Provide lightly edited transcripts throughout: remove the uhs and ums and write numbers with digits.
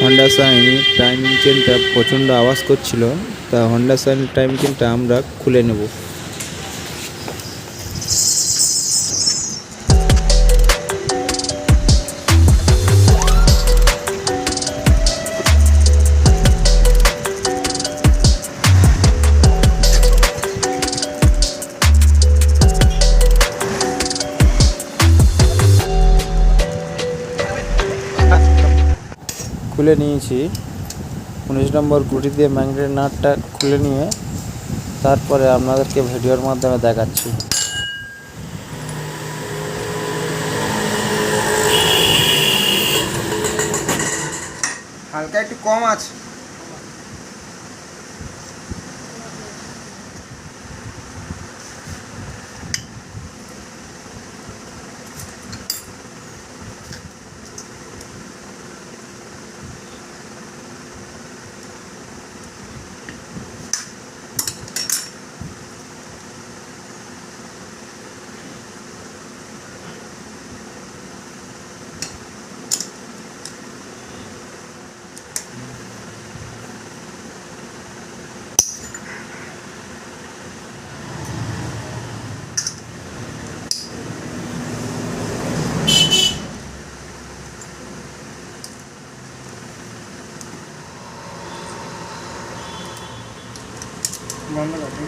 Honda sign timing চেনটা প্রচণ্ড আওয়াজ করছিল, তা হন্ডা সাইনের টাইমিং চেনটা আমরা খুলে নেব। খুলে নিয়েছি। 19 নম্বর গুটি দিয়ে ম্যাগনেটের নাটটা খুলে নিয়ে তারপরে আপনাদেরকে ভিডিওর মাধ্যমে দেখাচ্ছি। হালকা একটু কম আছে। বন্ধ করতে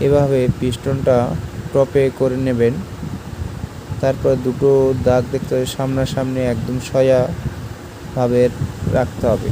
এভাবে পিস্টনটা টপে করে নেবেন। তারপর দুটো দাগ দেখতে হবে সামনাসামনি, একদম সোজাভাবে রাখতে হবে।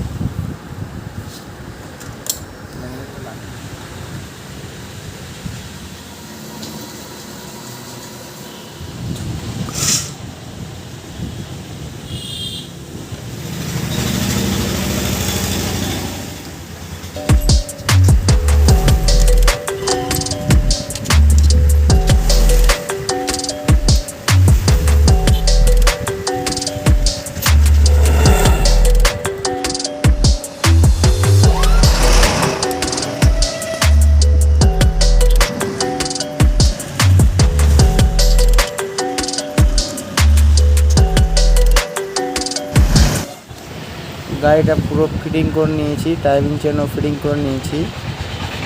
গাড়িটা পুরো ফিটিং করে নিয়েছি, টাইমিং চেনও ফিটিং করে নিয়েছি।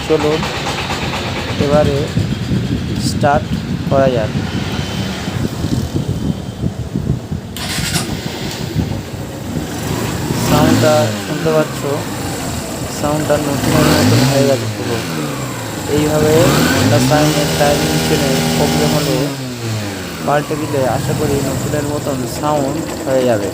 চলুন এবারে স্টার্ট করা যাক। সাউন্ডটা শুনতে পাচ্ছ, সাউন্ডটা নতুনের মতন হয়ে গেছে পুরো। এইভাবে হন্ডা সাইনের টাইমিং চেনে প্রবলেম হলে পাল্টে দিলে আশা করি নতুনের মতন সাউন্ড হয়ে যাবে।